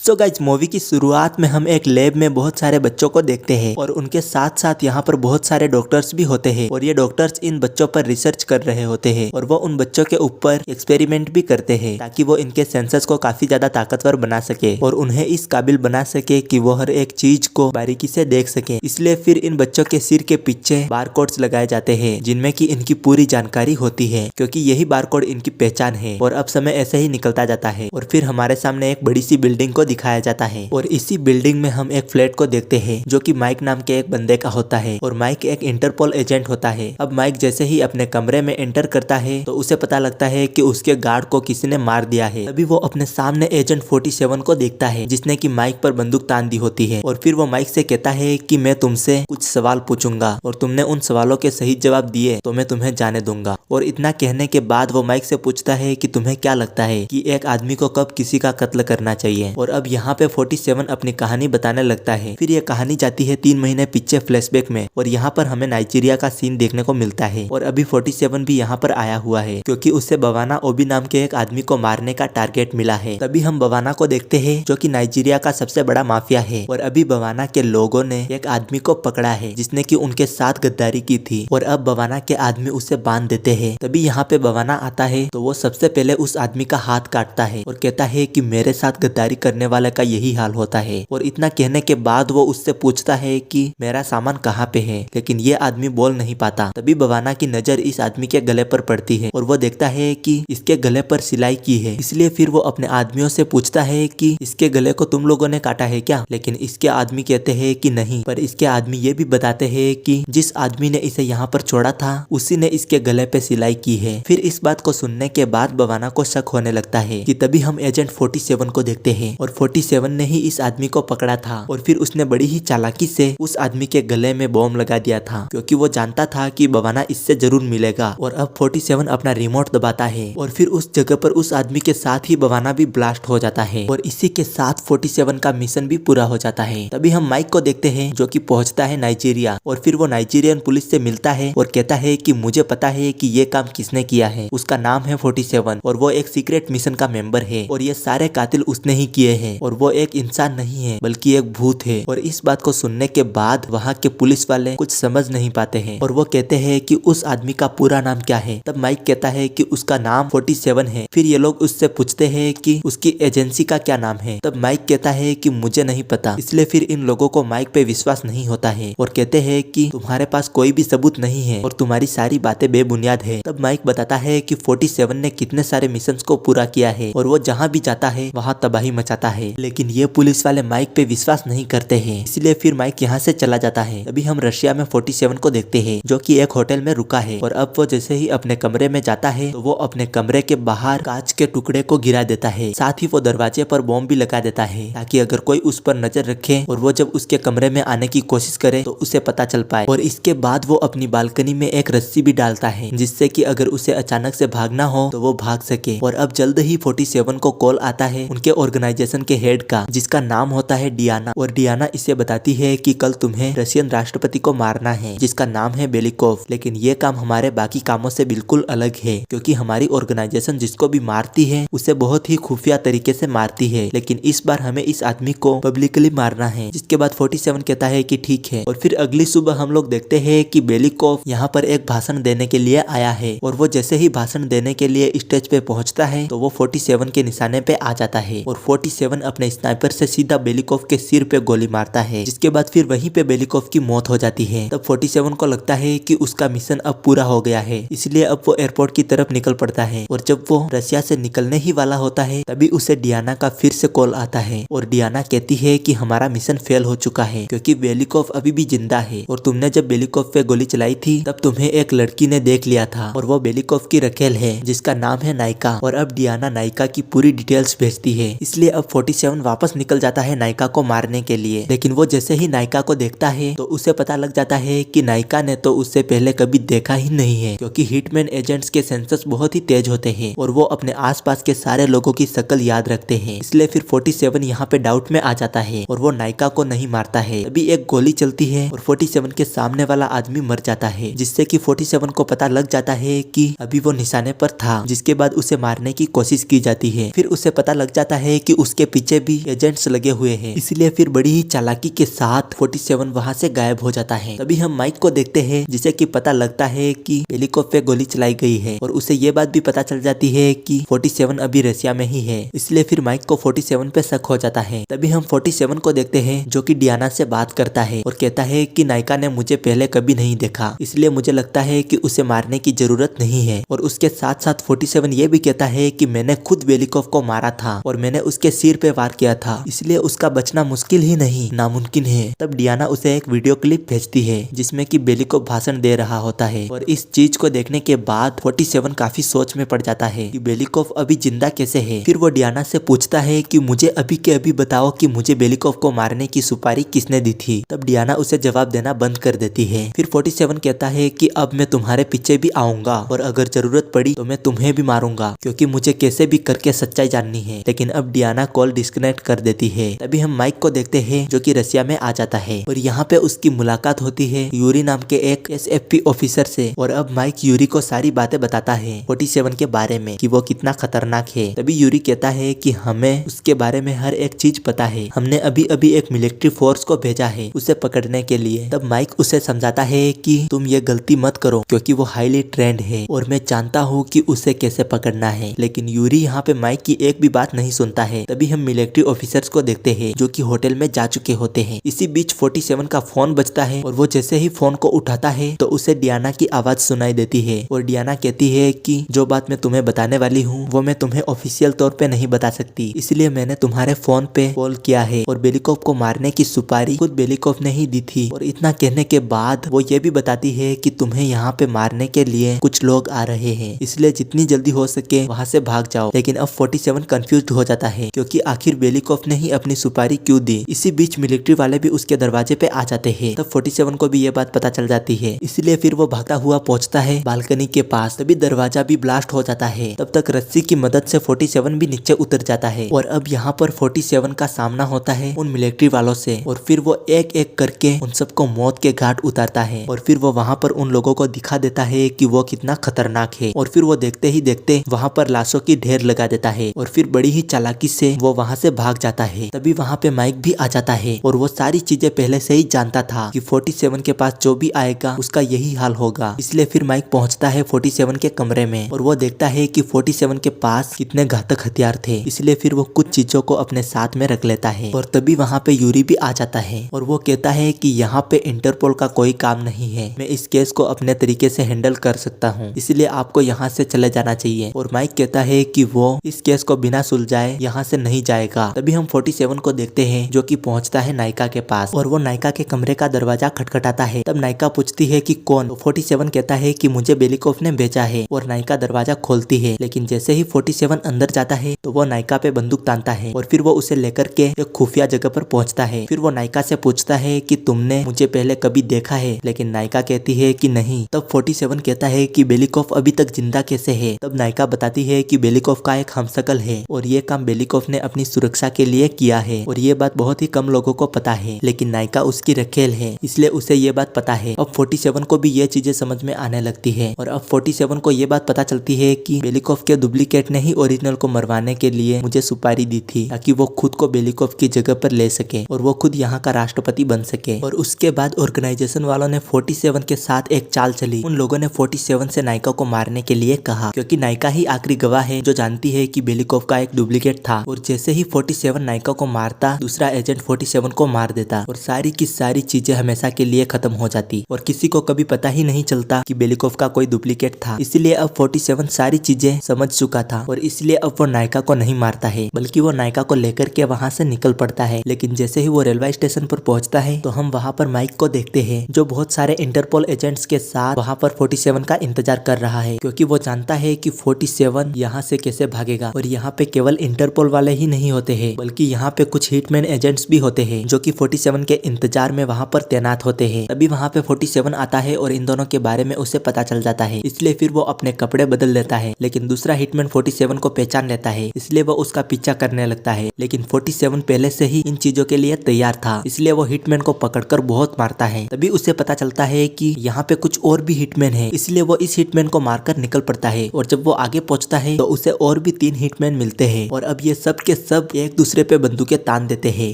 So guys movie की शुरुआत में हम एक लैब में बहुत सारे बच्चों को देखते हैं और उनके साथ साथ यहाँ पर बहुत सारे डॉक्टर्स भी होते हैं और ये डॉक्टर्स इन बच्चों पर रिसर्च कर रहे होते हैं और वो उन बच्चों के ऊपर एक्सपेरिमेंट भी करते हैं ताकि वो इनके सेंसर्स को काफी ज्यादा ताकतवर बना सके और उन्हें इस काबिल बना सके कि वो हर एक चीज को बारीकी से देख सके। इसलिए फिर इन बच्चों के सिर के पीछे बारकोड्स लगाए जाते हैं जिनमें की इनकी पूरी जानकारी होती है क्योंकि यही बारकोड इनकी पहचान है। और अब समय ऐसे ही निकलता जाता है और फिर हमारे सामने एक बड़ी सी बिल्डिंग को दिखाया जाता है और इसी बिल्डिंग में हम एक फ्लैट को देखते हैं जो कि माइक नाम के एक बंदे का होता है और माइक एक इंटरपोल एजेंट होता है। अब माइक जैसे ही अपने कमरे में एंटर करता है तो उसे पता लगता है कि उसके गार्ड को किसी ने मार दिया है। तभी वो अपने सामने एजेंट 47 को देखता है जिसने कि माइक पर बंदूक तान दी होती है और फिर वो माइक से कहता है कि मैं तुमसे कुछ सवाल पूछूंगा और तुमने उन सवालों के सही जवाब दिए तो मैं तुम्हें जाने दूंगा। और इतना कहने के बाद वो माइक से पूछता है कि तुम्हें क्या लगता है कि एक आदमी को कब किसी का कत्ल करना चाहिए। और अब यहाँ पे 47 अपनी कहानी बताने लगता है। फिर ये कहानी जाती है 3 महीने पीछे फ्लैशबैक में और यहाँ पर हमें नाइजीरिया का सीन देखने को मिलता है और अभी 47 भी यहाँ पर आया हुआ है क्योंकि उससे बवाना ओबी नाम के एक आदमी को मारने का टारगेट मिला है। तभी हम बवाना को देखते हैं जो कि नाइजीरिया का सबसे बड़ा माफिया है और अभी बवाना के लोगों ने एक आदमी को पकड़ा है जिसने कि उनके साथ गद्दारी की थी और अब बवाना के आदमी उसे बांध देते हैं। तभी यहाँ पे बवाना आता है तो वो सबसे पहले उस आदमी का हाथ काटता है और कहता है कि मेरे साथ गद्दारी करने वाले का यही हाल होता है। और इतना कहने के बाद वो उससे पूछता है कि मेरा सामान कहाँ पे है, लेकिन ये आदमी बोल नहीं पाता। तभी बवाना की नजर इस आदमी के गले पर पड़ती है और वो देखता है कि इसके गले पर सिलाई की है। इसलिए फिर वो अपने आदमियों से पूछता है कि इसके गले को तुम लोगों ने काटा है क्या, लेकिन इसके आदमी कहते हैं कि नहीं। पर इसके आदमी ये भी बताते हैं कि जिस आदमी ने इसे यहाँ पर छोड़ा था उसी ने इसके गले पे सिलाई की है। फिर इस बात को सुनने के बाद बवाना को शक होने लगता है कि तभी हम एजेंट 47 को देखते हैं और 47 ने ही इस आदमी को पकड़ा था और फिर उसने बड़ी ही चालाकी से उस आदमी के गले में बॉम्ब लगा दिया था क्योंकि वो जानता था कि बवाना इससे जरूर मिलेगा। और अब 47 अपना रिमोट दबाता है और फिर उस जगह पर उस आदमी के साथ ही बवाना भी ब्लास्ट हो जाता है और इसी के साथ 47 का मिशन भी पूरा हो जाता है। तभी हम माइक को देखते हैं जो कि पहुंचता है नाइजीरिया और फिर वो नाइजीरियन पुलिस से मिलता है और कहता है कि मुझे पता है कि ये काम किसने किया है, उसका नाम है 47 और वो एक सीक्रेट मिशन का मेंबर है और ये सारे कातिल उसने ही किए हैं और वो एक इंसान नहीं है बल्कि एक भूत है। और इस बात को सुनने के बाद वहाँ के पुलिस वाले कुछ समझ नहीं पाते हैं और वो कहते हैं कि उस आदमी का पूरा नाम क्या है। तब माइक कहता है कि उसका नाम 47 है। फिर ये लोग उससे पूछते हैं कि उसकी एजेंसी का क्या नाम है। तब माइक कहता है कि मुझे नहीं पता। इसलिए फिर इन लोगों को माइक पे विश्वास नहीं होता है और कहते हैं कि तुम्हारे पास कोई भी सबूत नहीं है और तुम्हारी सारी बातें बेबुनियाद है। तब माइक बताता है कि 47 ने कितने सारे मिशंस को पूरा किया है और वो जहाँ भी जाता है वहाँ तबाही मचाता है, लेकिन ये पुलिस वाले माइक पे विश्वास नहीं करते हैं। इसलिए फिर माइक यहाँ से चला जाता है। तभी हम रशिया में 47 को देखते हैं जो कि एक होटल में रुका है और अब वो जैसे ही अपने कमरे में जाता है तो वो अपने कमरे के बाहर कांच के टुकड़े को गिरा देता है। साथ ही वो दरवाजे पर बॉम्ब भी लगा देता है ताकि अगर कोई उस पर नजर रखे और वो जब उसके कमरे में आने की कोशिश करे तो उसे पता चल पाए। और इसके बाद वो अपनी बालकनी में एक रस्सी भी डालता है जिससे कि अगर उसे अचानक से भागना हो तो वो भाग सके। और अब जल्द ही 47 को कॉल आता है उनके ऑर्गेनाइजेशन के हेड का जिसका नाम होता है डियाना और डियाना इसे बताती है कि कल तुम्हें रशियन राष्ट्रपति को मारना है जिसका नाम है बेलिकोव, लेकिन ये काम हमारे बाकी कामों से बिल्कुल अलग है क्योंकि हमारी ऑर्गेनाइजेशन जिसको भी मारती है उसे बहुत ही खुफिया तरीके से मारती है, लेकिन इस बार हमें इस आदमी को पब्लिकली मारना है। जिसके बाद 47 कहता है कि ठीक है। और फिर अगली सुबह हम लोग देखते हैं कि बेलिकोव यहाँ पर एक भाषण देने के लिए आया है और वो जैसे ही भाषण देने के लिए स्टेज पे पहुंचता है तो वो 47 के निशाने पे आ जाता है और 47 अपने स्नाइपर से सीधा बेलिकोव के सिर पे गोली मारता है। जिसके बाद फिर वहीं पे बेलिकोव की मौत हो जाती है। तब 47 को लगता है कि उसका मिशन अब पूरा हो गया है, इसलिए अब वो एयरपोर्ट की तरफ निकल पड़ता है और जब वो रशिया से निकलने ही वाला होता है तभी उसे डियाना का फिर से कॉल आता है और डियाना कहती है कि हमारा मिशन फेल हो चुका है क्योंकि बेलिकोव अभी भी जिंदा है और तुमने जब बेलिकोव पे गोली चलाई थी तब तुम्हें एक लड़की ने देख लिया था और वो बेलिकोव की रखेल है जिसका नाम है नायका। और अब डियाना नायका की पूरी डिटेल्स भेजती है। इसलिए अब 47 वापस निकल जाता है नायका को मारने के लिए, लेकिन वो जैसे ही नायका को देखता है तो उसे पता लग जाता है कि नायका ने तो उससे पहले कभी देखा ही नहीं है क्योंकि हिटमैन एजेंट्स के सेंसर्स बहुत ही तेज होते हैं और वो अपने आसपास के सारे लोगों की शक्ल याद रखते हैं। इसलिए फिर 47 यहाँ पे डाउट में आ जाता है और वो नायका को नहीं मारता है। तभी एक गोली चलती है और 47 के सामने वाला आदमी मर जाता है जिससे कि 47 को पता लग जाता है कि अभी वो निशाने पर था। जिसके बाद उसे मारने की कोशिश की जाती है। फिर उसे पता लग जाता है कि उसके पीछे भी एजेंट्स लगे हुए हैं, इसलिए फिर बड़ी ही चालाकी के साथ 47 वहाँ से गायब हो जाता है। तभी हम माइक को देखते हैं, जिसे कि पता लगता है कि बेलिकोव पे गोली चलाई गई है और उसे ये बात भी पता चल जाती है कि 47 अभी रशिया में ही है, इसलिए फिर माइक को 47 पे शक हो जाता है। तभी हम 47 को देखते हैं, जो कि डियाना से बात करता है और कहता है कि नायका ने मुझे पहले कभी नहीं देखा, इसलिए मुझे लगता है कि उसे मारने की जरूरत नहीं है। और उसके साथ साथ 47 ये भी कहता है कि मैंने खुद बेलिकोव को मारा था और मैंने उसके सिर पे वार किया था, इसलिए उसका बचना मुश्किल ही नहीं नामुमकिन है। तब डियाना उसे एक वीडियो क्लिप भेजती है जिसमें कि बेलिकोव भाषण दे रहा होता है और इस चीज को देखने के बाद 47 काफी सोच में पड़ जाता है कि बेलिकोव अभी जिंदा कैसे है। फिर वो डियाना से पूछता है कि मुझे अभी के अभी बताओ कि मुझे बेलिकोव को मारने की सुपारी किसने दी थी। तब डियाना उसे जवाब देना बंद कर देती है। फिर 47 कहता है कि अब मैं तुम्हारे पीछे भी आऊंगा और अगर जरूरत पड़ी तो मैं तुम्हें भी मारूंगा, क्योंकि मुझे कैसे भी करके सच्चाई जाननी है। लेकिन अब डियाना कॉल डिस्कनेक्ट कर देती है। तभी हम माइक को देखते हैं, जो कि रशिया में आ जाता है और यहाँ पे उसकी मुलाकात होती है यूरी नाम के एक SFP ऑफिसर से। और अब माइक यूरी को सारी बातें बताता है 47 के बारे में कि वो कितना खतरनाक है। तभी यूरी कहता है कि हमें उसके बारे में हर एक चीज पता है, हमने अभी अभी एक मिलिट्री फोर्स को भेजा है उसे पकड़ने के लिए। तब माइक उसे समझाता है कि तुम ये गलती मत करो, क्योंकि वो हाईली ट्रेंड है और मैं जानता हूँ कि उसे कैसे पकड़ना है। लेकिन यूरी यहाँ पे माइक की एक भी बात नहीं सुनता है। तभी हम मिलिट्री ऑफिसर्स को देखते हैं, जो कि होटल में जा चुके होते हैं। इसी बीच 47 का फोन बजता है और वो जैसे ही फोन को उठाता है तो उसे डियाना की आवाज सुनाई देती है और डियाना कहती है कि जो बात मैं तुम्हें बताने वाली हूँ वो मैं तुम्हें ऑफिशियल तौर पे नहीं बता सकती, इसलिए मैंने तुम्हारे फोन पे कॉल किया है और बेलिकोव को मारने की सुपारी खुद बेलिकोव ने ही दी थी। और इतना कहने के बाद वो ये भी बताती है कि तुम्हें यहाँ पे मारने के लिए कुछ लोग आ रहे हैं, इसलिए जितनी जल्दी हो सके वहाँ से भाग जाओ। लेकिन अब 47 कंफ्यूज हो जाता है, क्योंकि आखिर बेलिकोव ने ही अपनी सुपारी क्यों दी। इसी बीच मिलिट्री वाले भी उसके दरवाजे पे आ जाते हैं। तब 47 को भी ये बात पता चल जाती है, इसलिए फिर वो भागता हुआ पहुंचता है बालकनी के पास। तभी दरवाजा भी ब्लास्ट हो जाता है। तब तक रस्सी की मदद से 47 भी नीचे उतर जाता है और अब यहाँ पर 47 का सामना होता है उन मिलिट्री वालों से और फिर वो एक एक करके उन सबको मौत के घाट उतारता है और फिर वो वहाँ पर उन लोगों को दिखा देता है कि वो कितना खतरनाक है। और फिर वो देखते ही देखते वहाँ पर लाशों की ढेर लगा देता है और फिर बड़ी ही चालाकी से वो वहाँ से भाग जाता है। तभी वहाँ पे माइक भी आ जाता है और वो सारी चीजें पहले से ही जानता था कि 47 के पास जो भी आएगा उसका यही हाल होगा। इसलिए फिर माइक पहुंचता है 47 के कमरे में और वो देखता है कि 47 के पास कितने घातक हथियार थे, इसलिए फिर वो कुछ चीजों को अपने साथ में रख लेता है। और तभी वहाँ पे यूरी भी आ जाता है और वो कहता है कि यहाँ पे इंटरपोल का कोई काम नहीं है, मैं इस केस को अपने तरीके से हैंडल कर सकता हूँ, इसलिए आपको यहाँ से चले जाना चाहिए। और माइक कहता है कि वो इस केस को बिना सुलझाए यहाँ से नहीं जाएगा। तभी हम 47 को देखते हैं, जो कि पहुंचता है नायका के पास और वो नायका के कमरे का दरवाजा खटखटाता है। तब नायका पूछती है कि कौन। तो 47 कहता है कि मुझे बेलिकोव ने भेजा है और नायका दरवाजा खोलती है। लेकिन जैसे ही 47 अंदर जाता है तो वो नायका पे बंदूक तानता है और फिर वो उसे लेकर के एक खुफिया जगह पर पहुंचता है। फिर वो नायका से पूछता है कि तुमने मुझे पहले कभी देखा है, लेकिन नायका कहती है कि नहीं। तब 47 कहता है कि बेलिकोव अभी तक जिंदा कैसे है। तब नायका बताती है कि बेलिकोव का एक हमशक्ल है और ये काम बेलिकोव ने अपनी सुरक्षा के लिए किया है और ये बात बहुत ही कम लोगों को पता है, लेकिन नायका उसकी रखेल है, इसलिए उसे ये बात पता है। अब 47 को भी ये चीजें समझ में आने लगती है और अब 47 को ये बात पता चलती है कि बेलिकोव के डुप्लीकेट ने ही ओरिजिनल को मरवाने के लिए मुझे सुपारी दी थी, ताकि वो खुद को बेलिकोव की जगह पर ले सके और वो खुद यहाँ का राष्ट्रपति बन सके। और उसके बाद ऑर्गेनाइजेशन वालों ने 47 के साथ एक चाल चली। उन लोगों ने 47 से नायका को मारने के लिए कहा, क्योंकि नायका ही आखिरी गवाह है जो जानती है कि बेलिकोव का एक डुप्लीकेट था। और जैसे ही 47 नायका को मारता, दूसरा एजेंट 47 को मार देता और सारी की सारी चीजें हमेशा के लिए खत्म हो जाती और किसी को कभी पता ही नहीं चलता कि बेलिकोव का कोई डुप्लीकेट था। इसलिए अब 47 सारी चीजें समझ चुका था और इसलिए अब वो नायका को नहीं मारता है, बल्कि वो नायका को लेकर के वहाँ से निकल पड़ता है। लेकिन जैसे ही वो रेलवे स्टेशन पर पहुंचता है तो हम वहाँ पर माइक को देखते हैं, जो बहुत सारे इंटरपोल एजेंट्स के साथ वहाँ पर 47 का इंतजार कर रहा है, क्योंकि वो जानता है कि 47 यहाँ से कैसे भागेगा। और यहाँ पे केवल इंटरपोल वाले ही नहीं होते हैं, बल्कि यहाँ पे कुछ हिटमैन एजेंट्स भी होते हैं, जो कि 47 के इंतजार में वहाँ पर तैनात होते हैं। तभी वहाँ पे 47 आता है और इन दोनों के बारे में उसे पता चल जाता है, इसलिए फिर वो अपने कपड़े बदल लेता है। लेकिन दूसरा हिटमैन 47 को पहचान लेता है, इसलिए वो उसका पीछा करने लगता है। लेकिन 47 पहले से ही इन चीजों के लिए तैयार था, इसलिए वो हिटमैन को पकड़कर बहुत मारता है। तभी उसे पता चलता है कि यहाँ पे कुछ और भी हिटमैन है, इसलिए वो इस हिटमैन को मारकर निकल पड़ता है। और जब वो आगे पहुंचता है तो उसे और भी 3 हिटमैन मिलते हैं और अब ये सब के सब एक दूसरे पे बंदूकें तान देते हैं।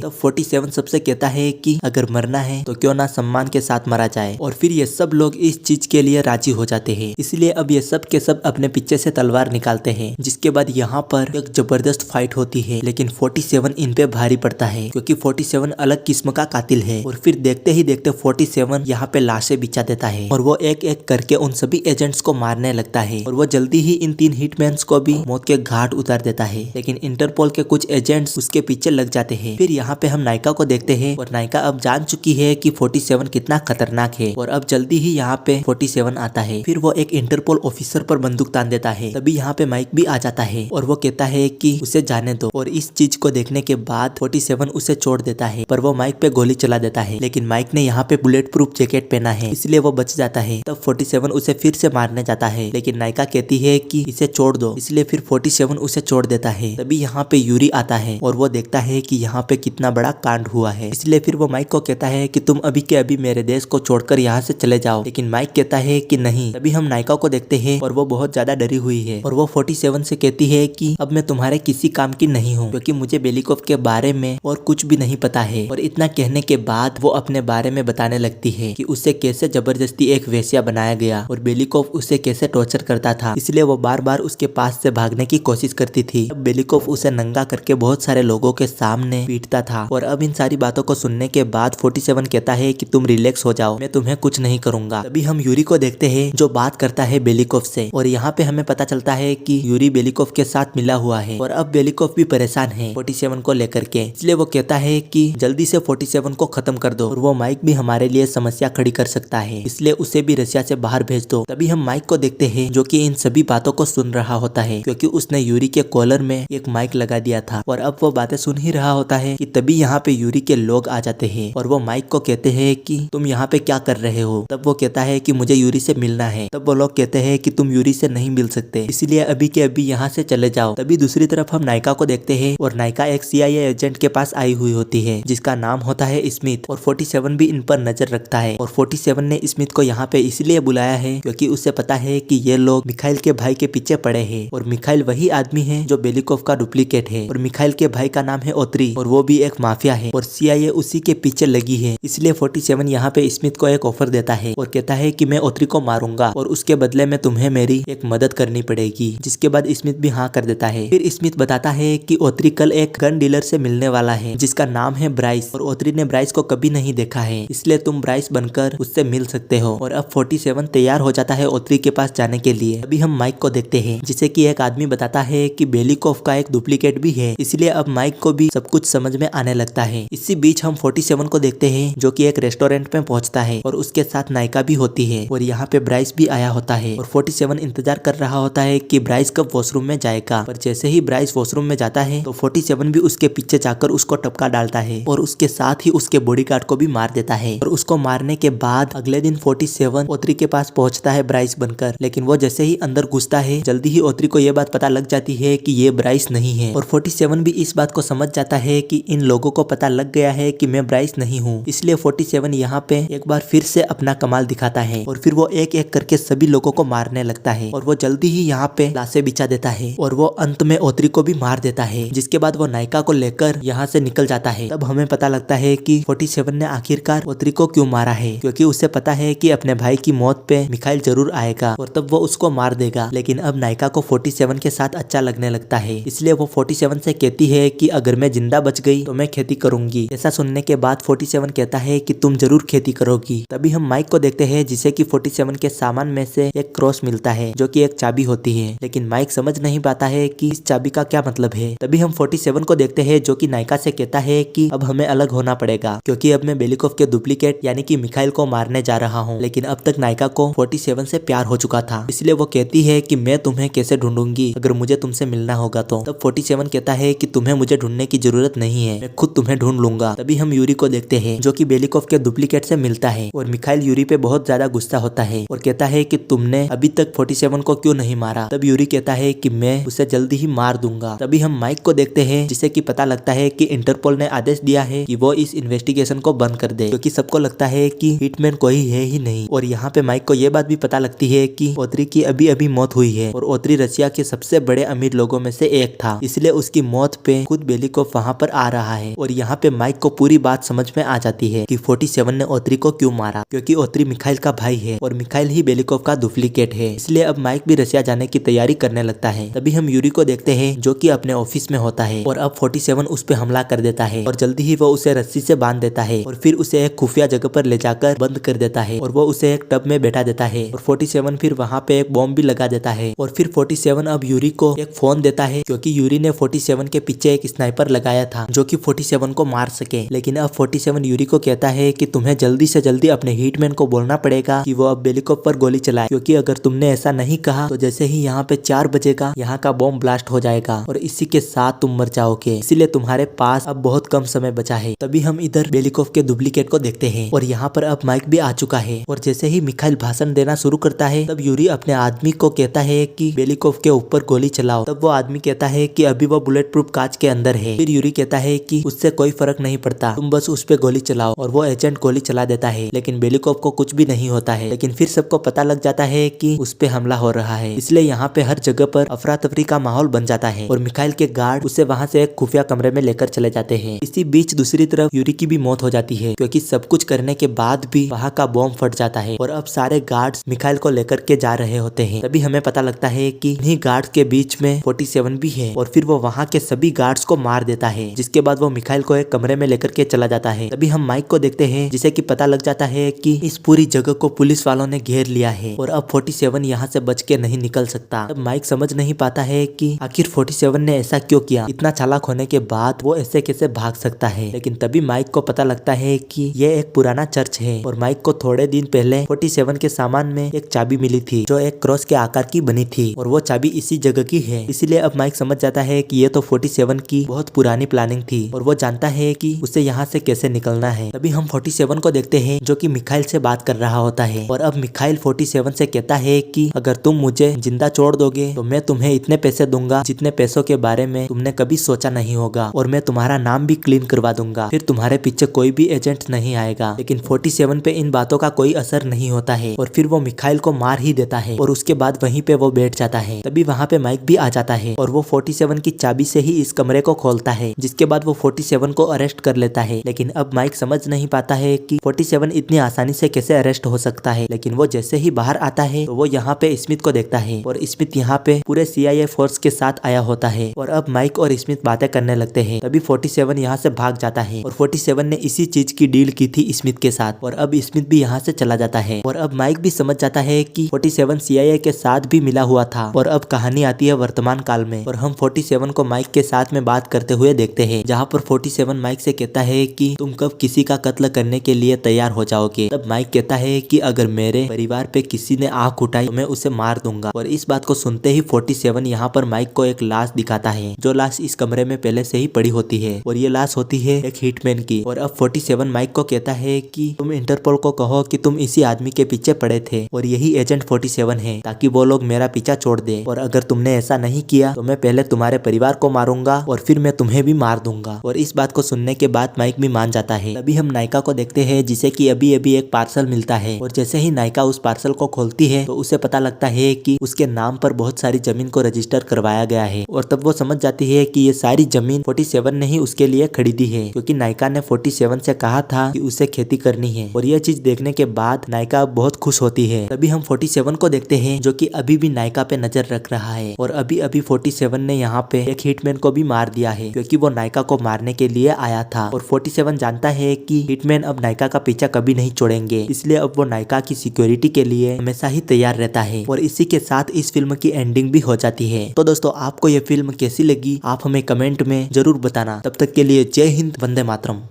तब 47 सबसे कहता है कि अगर मरना है तो क्यों ना सम्मान के साथ मरा जाए, और फिर ये सब लोग इस चीज के लिए राजी हो जाते हैं। इसलिए अब ये सब के सब अपने पीछे से तलवार निकालते हैं, जिसके बाद यहाँ पर एक जबरदस्त फाइट होती है। लेकिन 47 इन पे भारी पड़ता है क्योंकि 47 अलग किस्म का कातिल है। और फिर देखते ही देखते 47 यहाँ पे लाशें बिछा देता है और वो एक एक करके उन सभी एजेंट्स को मारने लगता है। और वो जल्दी ही इन 3 हिटमैन्स को भी मौत के घाट उतार देता है। लेकिन इंटरपोल के कुछ एजेंट्स उसके पीछे लग जाते हैं। फिर यहाँ पे हम नायका को देखते हैं और नायका अब जान चुकी है कि 47 कितना खतरनाक है, और अब जल्दी ही यहाँ पे 47 आता है। फिर वो एक इंटरपोल ऑफिसर पर बंदूक तान देता है। तभी यहाँ पे माइक भी आ जाता है और वो कहता है कि उसे जाने दो। और इस चीज को देखने के बाद 47 उसे छोड़ देता है, पर वो माइक पे गोली चला देता है। लेकिन माइक ने यहाँ पे बुलेट प्रूफ जैकेट पहना है, इसलिए वो बच जाता है। तब 47 उसे फिर से मारने जाता है, लेकिन नायका कहती है कि इसे छोड़ दो, इसलिए फिर 47 उसे छोड़ देता है। तभी यहाँ पे यूरी आता है और वो देखता है कि यहाँ पे कितना बड़ा कांड हुआ है, इसलिए फिर वो माइक को कहता है कि तुम अभी के अभी मेरे देश को छोड़कर यहाँ से चले जाओ। लेकिन माइक कहता है कि नहीं। तभी हम नायका को देखते हैं और वो बहुत ज्यादा डरी हुई है, और वो 47 से कहती है कि अब मैं तुम्हारे किसी काम की नहीं हूँ, क्योंकि मुझे बेलिकोव के बारे में और कुछ भी नहीं पता है। और इतना कहने के बाद वो अपने बारे में बताने लगती है कि उसे कैसे जबरदस्ती एक वेश्या बनाया गया और बेलिकोव उसे कैसे टॉर्चर करता था, इसलिए वो बार बार उसके पास से भागने की कोशिश करती थी। अब बेलिकोव उसे नंगा करके बहुत सारे लोगों के सामने पीटता था। और अब इन सारी बातों को सुनने के बाद 47 कहता है कि तुम रिलैक्स हो जाओ, मैं तुम्हें कुछ नहीं करूंगा। तभी हम यूरी को देखते हैं जो बात करता है बेलिकोव से, और यहाँ पे हमें पता चलता है कि यूरी बेलिकोव के साथ मिला हुआ है। और अब बेलिकोव भी परेशान है 47 को लेकर के, इसलिए वो कहता है कि जल्दी से 47 को खत्म कर दो, और वो माइक भी हमारे लिए समस्या खड़ी कर सकता है, इसलिए उसे भी रशिया से बाहर भेज दो। तभी हम माइक को देखते हैं जो कि इन सभी बातों को सुन रहा होता है, क्योंकि उसने यूरी के कॉलर में एक माइक लगा दिया था। और अब वो बातें सुन ही रहा होता है कि तभी यहाँ पे यूरी के लोग आ जाते हैं और वो माइक को कहते हैं कि तुम यहाँ पे क्या कर रहे हो। तब वो कहता है कि मुझे यूरी से मिलना है। तब वो लोग कहते हैं कि तुम यूरी से नहीं मिल सकते, इसलिए अभी के अभी यहाँ से चले जाओ। तभी दूसरी तरफ हम नायका को देखते हैं और नायका एक CIA एजेंट के पास आई हुई होती है जिसका नाम होता है स्मिथ, और 47 भी इन पर नजर रखता है। और 47 ने स्मिथ को यहाँ पे इसलिए बुलाया है क्योंकि उसे पता है कि ये लोग मिखाइल के भाई के पीछे पड़े हैं, और मिखाइल वही आदमी है जो बेलिकोव का डुप्लीकेट है। और मिखाइल के भाई का नाम है ओत्री, और वो भी एक माफिया है, और CIA उसी के पीछे लगी है। इसलिए 47 यहाँ पे स्मिथ को एक ऑफर देता है और कहता है कि मैं ओत्री को मारूंगा और उसके बदले में तुम्हें मेरी एक मदद करनी पड़ेगी। जिसके बाद स्मिथ भी हाँ कर देता है। फिर स्मिथ बताता है कि ओत्री कल एक गन डीलर से मिलने वाला है जिसका नाम है ब्राइस, और ओत्री ने ब्राइस को कभी नहीं देखा है, इसलिए तुम ब्राइस बनकर उससे मिल सकते हो। और अब 47 तैयार हो जाता है ओत्री के पास जाने के लिए। अभी हम माइक को देखते हैं जिसे कि एक आदमी बताता है कि बेलिकोव का एक डुप्लीकेट भी है, इसलिए अब माइक को भी सब कुछ समझ में आने लगता है। इसी बीच हम 47 को देखते हैं जो कि एक रेस्टोरेंट में पहुंचता है और उसके साथ नायका भी होती है, और यहाँ पे ब्राइस भी आया होता है। और 47 इंतजार कर रहा होता है कि ब्राइस कब वॉशरूम में जाएगा, पर जैसे ही ब्राइस वॉशरूम में जाता है तो 47 भी उसके पीछे जाकर उसको टपका डालता है और उसके साथ ही उसके बॉडीगार्ड को भी मार देता है। और उसको मारने के बाद अगले दिन 47 ओत्री के पास पहुंचता है ब्राइस बनकर, लेकिन वो जैसे ही अंदर घुसता है जल्दी ही ओत्री को ये बात पता लग जाती है कि ये ब्राइस नहीं है। और 47 भी इस बात को समझ जाता है कि इन लोगों को पता लग गया है कि मैं ब्राइस नहीं हूँ, इसलिए 47 यहाँ पे एक बार फिर से अपना कमाल दिखाता है और फिर वो एक एक करके सभी लोगों को मारने लगता है। और वो जल्दी ही यहाँ पे लाशें बिछा देता है और वो अंत में ओत्री को भी मार देता है, जिसके बाद वो नायका को लेकर यहाँ से निकल जाता है। तब हमें पता लगता है कि 47 ने आखिरकार ओत्री को क्यों मारा है, क्योंकि उसे पता है कि अपने भाई की मौत पे मिखाइल जरूर आएगा और तब वो उसको मार देगा। लेकिन अब नायका को 47 के साथ अच्छा लगने लगता है, इसलिए वो 47 से कहती है कि अगर मैं जिंदा बच गई तो मैं खेती करूंगी। ऐसा सुनने के बाद 47 कहता है कि तुम जरूर खेती करोगी। तभी हम माइक को देखते हैं जिसे कि 47 के सामान में से एक क्रॉस मिलता है जो कि एक चाबी होती है, लेकिन माइक समझ नहीं पाता है कि इस चाबी का क्या मतलब है। तभी हम 47 को देखते हैं जो कि नायका से कहता है कि अब हमें अलग होना पड़ेगा, क्योंकि अब मैं बेलिकोव के डुप्लीकेट यानी कि मिखाइल को मारने जा रहा हूँ। लेकिन अब तक नायका को 47 से प्यार हो चुका था, इसलिए वो कहती है कि मैं तुम्हें कैसे ढूंढूंगी अगर मुझे तुमसे मिलना होगा तो। तब 47 कहता है कि तुम्हें मुझे ढूंढने की जरूरत नहीं है, मैं खुद तुम्हें ढूंढ लूंगा। तभी हम यूरी को देखते हैं जो कि बेलिकोव के डुप्लीकेट से मिलता है और मिखाइल यूरी पे बहुत ज्यादा गुस्सा होता है और कहता है कि तुमने अभी तक 47 को क्यों नहीं मारा। तब यूरी कहता है कि मैं उसे जल्दी ही मार दूंगा। तभी हम माइक को देखते हैं जिसे कि पता लगता है कि इंटरपोल ने आदेश दिया है कि वो इस इन्वेस्टिगेशन को बंद कर दे, क्योंकि सबको लगता है कि हिटमैन कोई है ही नहीं। और यहाँ पे माइक को ये बात भी पता लगती है कि ओत्री की अभी अभी मौत हुई है और ओत्री रशिया के सबसे बड़े अमीर लोगों में से एक था, इसलिए उसकी की मौत पे खुद बेलिकोव वहाँ पर आ रहा है और यहाँ पे माइक को पूरी बात समझ में आ जाती है कि 47 ने ओत्री को क्यों मारा, क्योंकि ओत्री मिखाइल का भाई है और मिखाइल ही बेलिकोव का डुप्लीकेट है। इसलिए अब माइक भी रशिया जाने की तैयारी करने लगता है। तभी हम यूरी को देखते हैं जो कि अपने ऑफिस में होता है और अब 47 उस पे हमला कर देता है और जल्दी ही वो उसे रस्सी से बांध देता है और फिर उसे एक खुफिया जगह पर ले जाकर बंद कर देता है और वो उसे एक टब में बैठा देता है और 47 फिर वहाँ पे एक बॉम्ब भी लगा देता है और फिर 47 अब यूरी को एक फोन देता है क्योंकि यूरी ने 47 के पीछे एक स्नाइपर लगाया था जो कि 47 को मार सके। लेकिन अब 47 यूरी को कहता है कि तुम्हें जल्दी से जल्दी अपने हिटमैन को बोलना पड़ेगा कि वो अब बेलिकोव पर गोली चलाए, क्योंकि अगर तुमने ऐसा नहीं कहा तो जैसे ही यहाँ पे 4 बजेगा यहाँ का बॉम्ब ब्लास्ट हो जाएगा और इसी के साथ तुम मर जाओगे, इसीलिए तुम्हारे पास अब बहुत कम समय बचा है। तभी हम इधर बेलिकोव के डुप्लीकेट को देखते हैं और यहाँ पर अब माइक भी आ चुका है और जैसे ही मिखाइल भाषण देना शुरू करता है तब यूरी अपने आदमी को कहता है कि बेलिकोव के ऊपर गोली चलाओ। तब वो आदमी कहता है कि अभी वो बुलेट प्रूफ कांच के अंदर है। फिर यूरी कहता है कि उससे कोई फर्क नहीं पड़ता, तुम बस उस पे गोली चलाओ और वो एजेंट गोली चला देता है लेकिन बेलिकोव को कुछ भी नहीं होता है। लेकिन फिर सबको पता लग जाता है कि उस पे हमला हो रहा है, इसलिए यहाँ पे हर जगह पर अफरा तफरी का माहौल बन जाता है और मिखाइल के गार्ड उसे वहाँ से एक खुफिया कमरे में लेकर चले जाते हैं। इसी बीच दूसरी तरफ यूरी की भी मौत हो जाती है क्योंकि सब कुछ करने के बाद भी वहाँ का बॉम्ब फट जाता है और अब सारे गार्ड्स मिखाइल को लेकर के जा रहे होते हैं। तभी हमें पता लगता है कि इन्हीं गार्ड्स के बीच में 47 भी है और फिर वो वहाँ के सभी गार्ड्स को मार देता है, जिसके बाद वो मिखाइल को एक कमरे में लेकर के चला जाता है। तभी हम माइक को देखते हैं जिसे कि पता लग जाता है कि इस पूरी जगह को पुलिस वालों ने घेर लिया है और अब 47 यहाँ से बच के नहीं निकल सकता। तब माइक समझ नहीं पाता है कि आखिर 47 ने ऐसा क्यों किया, इतना चालाक होने के बाद वो ऐसे कैसे भाग सकता है। लेकिन तभी माइक को पता लगता है कि ये एक पुराना चर्च है और माइक को थोड़े दिन पहले 47 के सामान में एक चाबी मिली थी जो एक क्रॉस के आकार की बनी थी और वो चाबी इसी जगह की है। इसीलिए अब माइक समझ जाता है कि ये तो 47 की बहुत पुरानी प्लानिंग थी और वो जानता है कि उसे यहाँ से कैसे निकलना है। तभी हम 47 को देखते हैं जो कि मिखाइल से बात कर रहा होता है और अब मिखाइल 47 से कहता है कि अगर तुम मुझे जिंदा छोड़ दोगे तो मैं तुम्हें इतने पैसे दूंगा जितने पैसों के बारे में तुमने कभी सोचा नहीं होगा और मैं तुम्हारा नाम भी क्लीन करवा दूंगा, फिर तुम्हारे पीछे कोई भी एजेंट नहीं आएगा। लेकिन 47 पे इन बातों का कोई असर नहीं होता है और फिर वो मिखाइल को मार ही देता है और उसके बाद वहीं पे वो बैठ जाता है। तभी वहाँ पे माइक भी आ जाता है और वो 47 की चाबी से ही इस कमरे को खोलता है, जिसके बाद वो 47 को अरेस्ट कर लेता है। लेकिन अब माइक समझ नहीं पाता है कि 47 इतनी आसानी से कैसे अरेस्ट हो सकता है। लेकिन वो जैसे ही बाहर आता है तो वो यहाँ पे स्मिथ को देखता है और स्मिथ यहाँ पे पूरे CIA फोर्स के साथ आया होता है और अब माइक और स्मिथ बातें करने लगते हैं। तभी 47 यहाँ से भाग जाता है और 47 ने इसी चीज की डील की थी स्मिथ के साथ और अब स्मिथ भी यहाँ से चला जाता है और अब माइक भी समझ जाता है कि 47 CIA के साथ भी मिला हुआ था। और अब कहानी आती है वर्तमान काल में और हम 47 को माइक के साथ में बात करते हुए देखते हैं, जहाँ पर 47 माइक से कहता है कि तुम कब किसी का कत्ल करने के लिए तैयार हो जाओगे। तब माइक कहता है कि अगर मेरे परिवार पे किसी ने आंख उठाई तो मैं उसे मार दूंगा। और इस बात को सुनते ही 47 यहाँ पर माइक को एक लाश दिखाता है, जो लाश इस कमरे में पहले से ही पड़ी होती है और ये लाश होती है एक हिटमैन की। और अब 47 माइक को कहता है कि तुम इंटरपोल को कहो कि तुम इसी आदमी के पीछे पड़े थे और यही एजेंट 47 है, ताकि वो लोग मेरा पीछा छोड़ दे। और अगर तुमने ऐसा नहीं किया तो मैं पहले तुम्हारे परिवार को मारूंगा और फिर मैं तुम्हें भी मार दूंगा। और इस बात को सुनने के बाद माइक भी मान जाता है। तभी हम नायिका को देखते हैं जिसे कि अभी अभी एक पार्सल मिलता है और जैसे ही नायिका उस पार्सल को खोलती है तो उसे पता लगता है कि उसके नाम पर बहुत सारी जमीन को रजिस्टर करवाया गया है। और तब वो समझ जाती है कि ये सारी जमीन 47 ने ही उसके लिए खरीदी है, क्योंकि नायिका ने 47 से कहा था कि उसे खेती करनी है। और यह चीज देखने के बाद नायिका बहुत खुश होती है। तभी हम 47 को देखते हैं जो कि अभी भी नायिका पे नजर रख रहा है और अभी अभी 47 ने यहाँ पे एक हिटमैन को भी मार दिया है, क्योंकि वो नायिका को मारने के लिए आया था। और 47 जानता है कि हिटमैन अब नायिका का पीछा कभी नहीं छोड़ेंगे, इसलिए अब वो नायिका की सिक्योरिटी के लिए हमेशा ही तैयार रहता है। और इसी के साथ इस फिल्म की एंडिंग भी हो जाती है। तो दोस्तों, आपको ये फिल्म कैसी लगी आप हमें कमेंट में जरूर बताना। तब तक के लिए जय हिंद, वंदे मातरम।